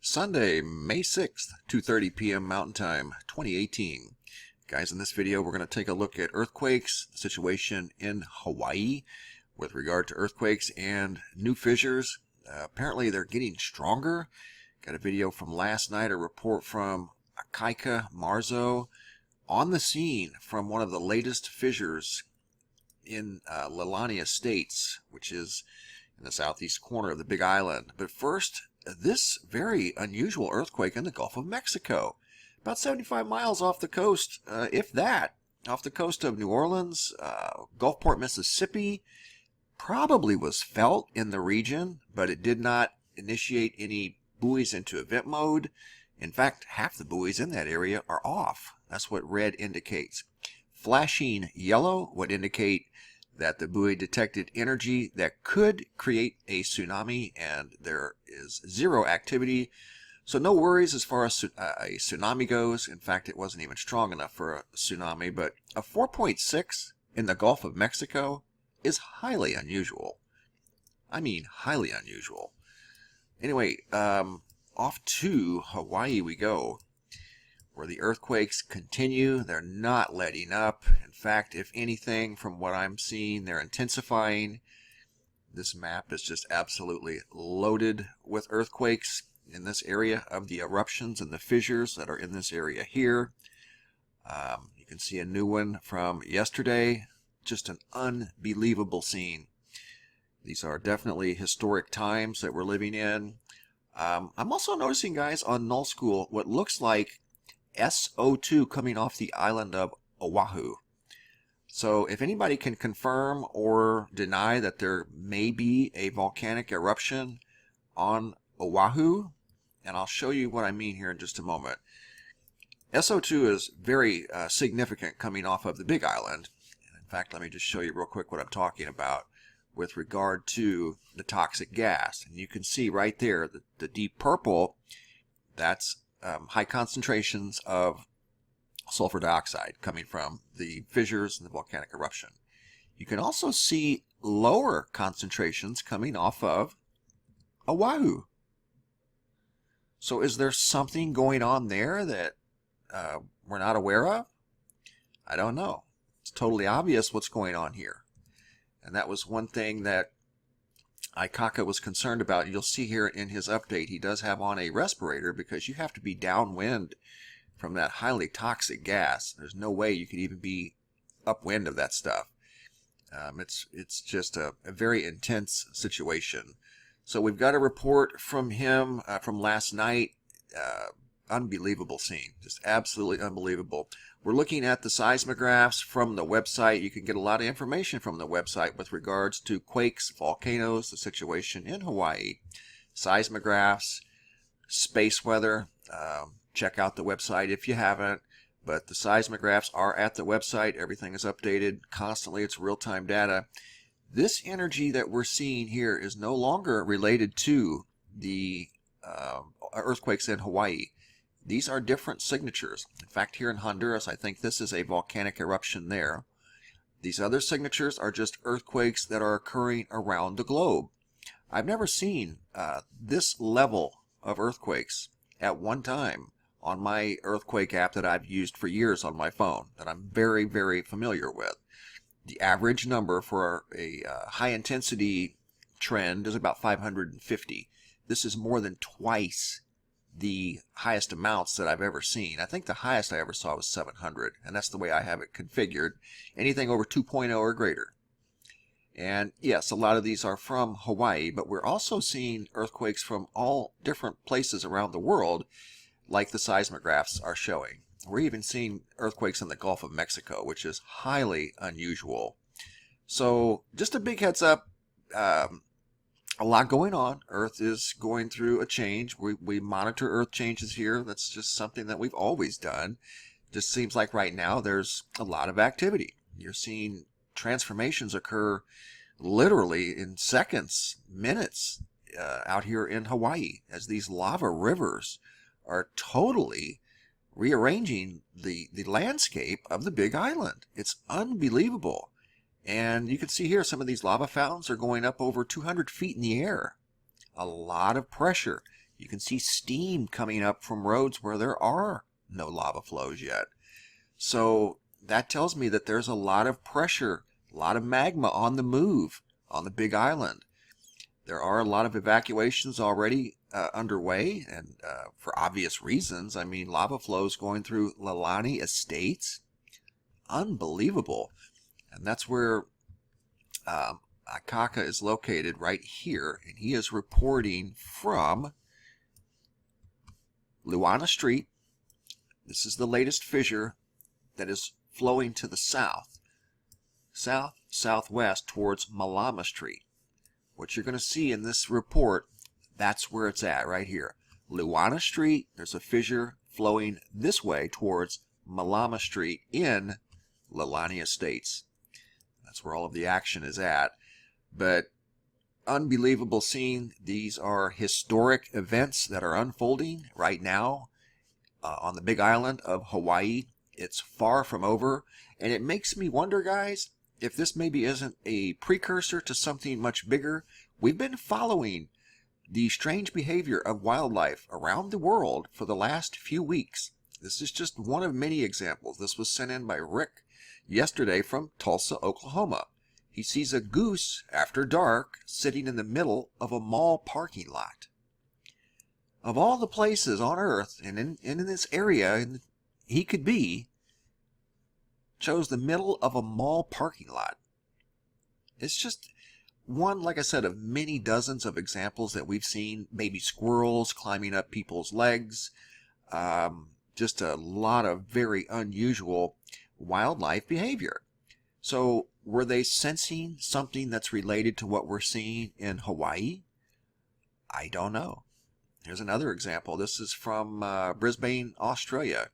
Sunday, May 6th, 2:30 p.m. Mountain Time, 2018. Guys, in this video, we're going to take a look at earthquakes, the situation in Hawaii with regard to earthquakes and new fissures. Apparently, they're getting stronger. Got a video from last night, a report from Akaika Marzo on the scene from one of the latest fissures in Leilani Estates, which is in the southeast corner of the Big Island. But first, this very unusual earthquake in the Gulf of Mexico, about 75 miles off the coast, if that, off the coast of New Orleans, Gulfport, Mississippi. Probably was felt in the region, but it did not initiate any buoys into event mode. In fact, half the buoys in that area are off. That's what red indicates. Flashing yellow would indicate that the buoy detected energy that could create a tsunami, and there is zero activity. So no worries as far as a tsunami goes. In fact, it wasn't even strong enough for a tsunami, but a 4.6 in the Gulf of Mexico is highly unusual. I mean, highly unusual. Anyway, off to Hawaii we go, where the earthquakes continue. They're not letting up. In fact, if anything, from what I'm seeing, they're intensifying. This map is just absolutely loaded with earthquakes in this area of the eruptions and the fissures that are in this area here. You can see a new one from yesterday. Just an unbelievable scene. These are definitely historic times that we're living in. I'm also noticing, guys, on Null School, what looks like SO2 coming off the island of Oahu. So if anybody can confirm or deny that there may be a volcanic eruption on Oahu, and I'll show you what I mean here in just a moment. SO2 is very significant coming off of the Big Island. In fact, let me just show you real quick what I'm talking about with regard to the toxic gas. And you can see right there the deep purple, that's high concentrations of sulfur dioxide coming from the fissures and the volcanic eruption. You can also see lower concentrations coming off of Oahu. So is there something going on there that we're not aware of? I don't know. It's totally obvious what's going on here. And that was one thing that Akaika was concerned about. You'll see here in his update, he does have on a respirator because you have to be downwind from that highly toxic gas. There's no way you could even be upwind of that stuff. It's just a very intense situation. So we've got a report from him from last night. Unbelievable scene. Just absolutely unbelievable. We're looking at the seismographs from the website. You can get a lot of information from the website with regards to quakes, volcanoes, the situation in Hawaii, seismographs, space weather. Check out the website if you haven't. But the seismographs are at the website. Everything is updated constantly. It's real-time data. This energy that we're seeing here is no longer related to the earthquakes in Hawaii. These are different signatures. In fact, here in Honduras, I think this is a volcanic eruption there. These other signatures are just earthquakes that are occurring around the globe. I've never seen this level of earthquakes at one time on my earthquake app that I've used for years on my phone, that I'm very, very familiar with. The average number for a high-intensity trend is about 550. This is more than twice the highest amounts that I've ever seen. I think the highest I ever saw was 700, and that's the way I have it configured. Anything over 2.0 or greater. And yes, a lot of these are from Hawaii, but we're also seeing earthquakes from all different places around the world, like the seismographs are showing. We're even seeing earthquakes in the Gulf of Mexico, which is highly unusual. So just a big heads up. A lot going on. Earth is going through a change. We monitor Earth changes here. That's just something that we've always done. Just seems like right now there's a lot of activity. You're seeing transformations occur literally in seconds, minutes out here in Hawaii as these lava rivers are totally rearranging the landscape of the Big Island. It's unbelievable. And you can see here some of these lava fountains are going up over 200 feet in the air. A lot of pressure You can see steam coming up from roads where there are no lava flows yet. So that tells me that there's a lot of pressure, a lot of magma on the move on the Big Island. There are a lot of evacuations already underway, and for obvious reasons. I mean, lava flows going through Leilani Estates. Unbelievable. And that's where Akaka is located, right here, and he is reporting from Leilani Street. This is the latest fissure that is flowing to the southwest towards Malama Street. What you're going to see in this report, that's where it's at, right here. Leilani Street, there's a fissure flowing this way towards Malama Street in Leilani Estates. That's where all of the action is at. But unbelievable scene. These are historic events that are unfolding right now on the Big Island of Hawaii. It's far from over, and it makes me wonder, guys, if this maybe isn't a precursor to something much bigger. We've been following the strange behavior of wildlife around the world for the last few weeks. This is just one of many examples. This was sent in by Rick yesterday from Tulsa, Oklahoma. He sees a goose after dark sitting in the middle of a mall parking lot. Of all the places on Earth and in this area he could be, chose the middle of a mall parking lot. It's just one, like I said, of many dozens of examples that we've seen. Baby squirrels climbing up people's legs. Just a lot of very unusual wildlife behavior. So were they sensing something that's related to what we're seeing in Hawaii? I don't know. Here's another example. This is from Brisbane, Australia.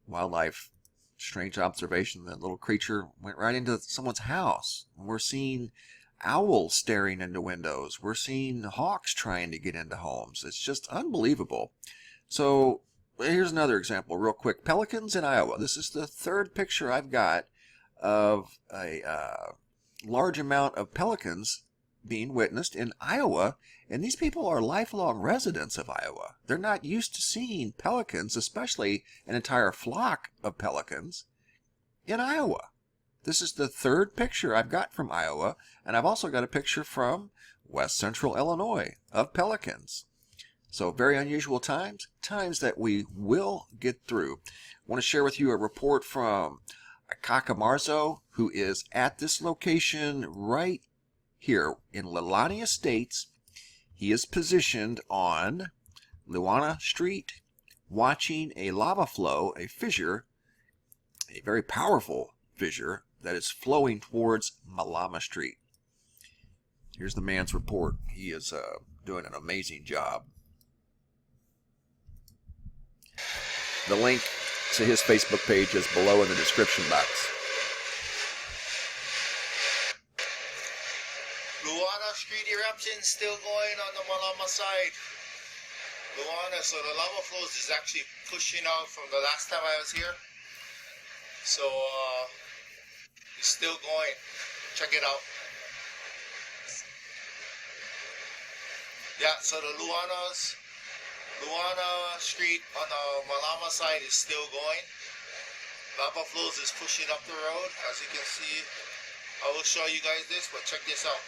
Wildlife, strange observation. That little creature went right into someone's house. We're seeing owls staring into windows. We're seeing hawks trying to get into homes. It's just unbelievable. So here's another example real quick. Pelicans in Iowa. This is the third picture I've got of a large amount of pelicans being witnessed in Iowa, and these people are lifelong residents of Iowa. They're not used to seeing pelicans, especially an entire flock of pelicans, in Iowa. This is the third picture I've got from Iowa, and I've also got a picture from west central Illinois of pelicans. So very unusual times that we will get through. I want to share with you a report from Akaka Marzo, who is at this location right here in Leilani Estates. He is positioned on Leilani Street, watching a lava flow, a fissure, a very powerful fissure that is flowing towards Malama Street. Here's the man's report. He is doing an amazing job. The link to his Facebook page is below in the description box. Leilani Street eruption still going on the Malama side. Leilani, so the lava flows is actually pushing out from the last time I was here. So it's still going. Check it out. Yeah, so the Leilani Street on the Malama side is still going. Lava flows is pushing up the road. As you can see, I will show you guys this, but check this out.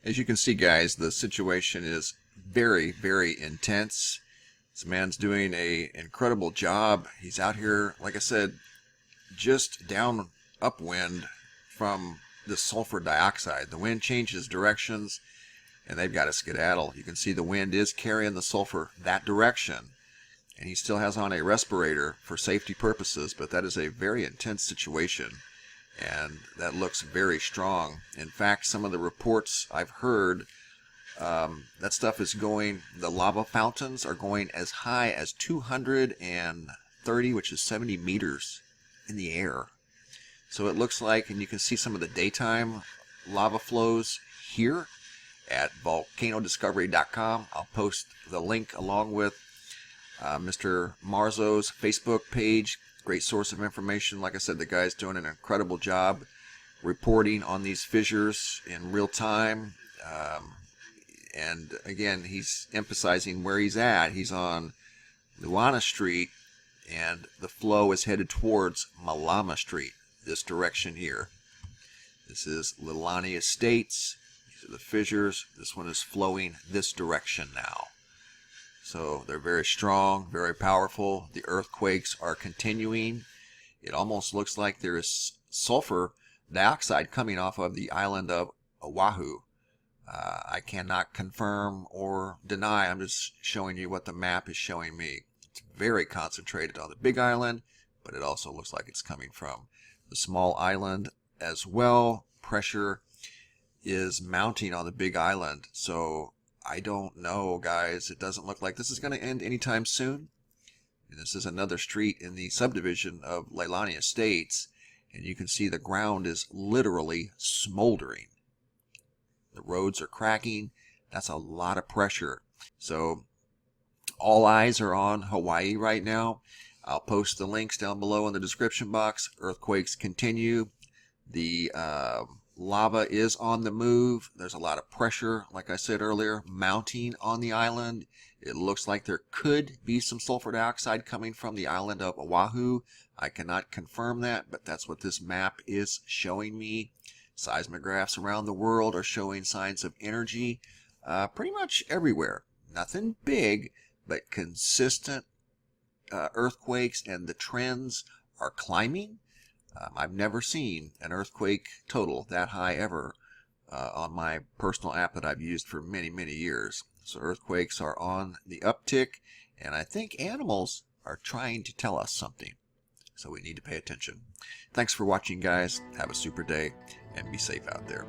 As you can see, guys, the situation is very, very intense. This man's doing an incredible job. He's out here, like I said, just down upwind from the sulfur dioxide. The wind changes directions, and they've got to skedaddle. You can see the wind is carrying the sulfur that direction, and he still has on a respirator for safety purposes, but that is a very intense situation, and that looks very strong. In fact, some of the reports I've heard, that stuff is going, the lava fountains are going as high as 230, which is 70 meters in the air. So it looks like, and you can see some of the daytime lava flows here at volcanodiscovery.com. I'll post the link along with Mr. Marzo's Facebook page. Great source of information. Like I said, the guy's doing an incredible job reporting on these fissures in real time. And again, he's emphasizing where he's at. He's on Leilani Street, and the flow is headed towards Malama Street, this direction here. This is Leilani Estates. These are the fissures. This one is flowing this direction now. So they're very strong, very powerful. The earthquakes are continuing. It almost looks like there is sulfur dioxide coming off of the island of Oahu. I cannot confirm or deny. I'm just showing you what the map is showing me. It's very concentrated on the big island, but it also looks like it's coming from the small island as well. Pressure is mounting on the big island. So I don't know, guys. It doesn't look like this is going to end anytime soon. And this is another street in the subdivision of Leilani Estates, and you can see the ground is literally smoldering. The roads are cracking. That's a lot of pressure. So all eyes are on Hawaii right now. I'll post the links down below in the description box. Earthquakes continue. The lava is on the move. There's a lot of pressure, like I said earlier, mounting on the island. It looks like there could be some sulfur dioxide coming from the island of Oahu. I cannot confirm that, but that's what this map is showing me. Seismographs around the world are showing signs of energy pretty much everywhere. Nothing big, but consistent earthquakes, and the trends are climbing. I've never seen an earthquake total that high ever on my personal app that I've used for many, many years. So earthquakes are on the uptick, and I think animals are trying to tell us something. So we need to pay attention. Thanks for watching, guys. Have a super day, and be safe out there.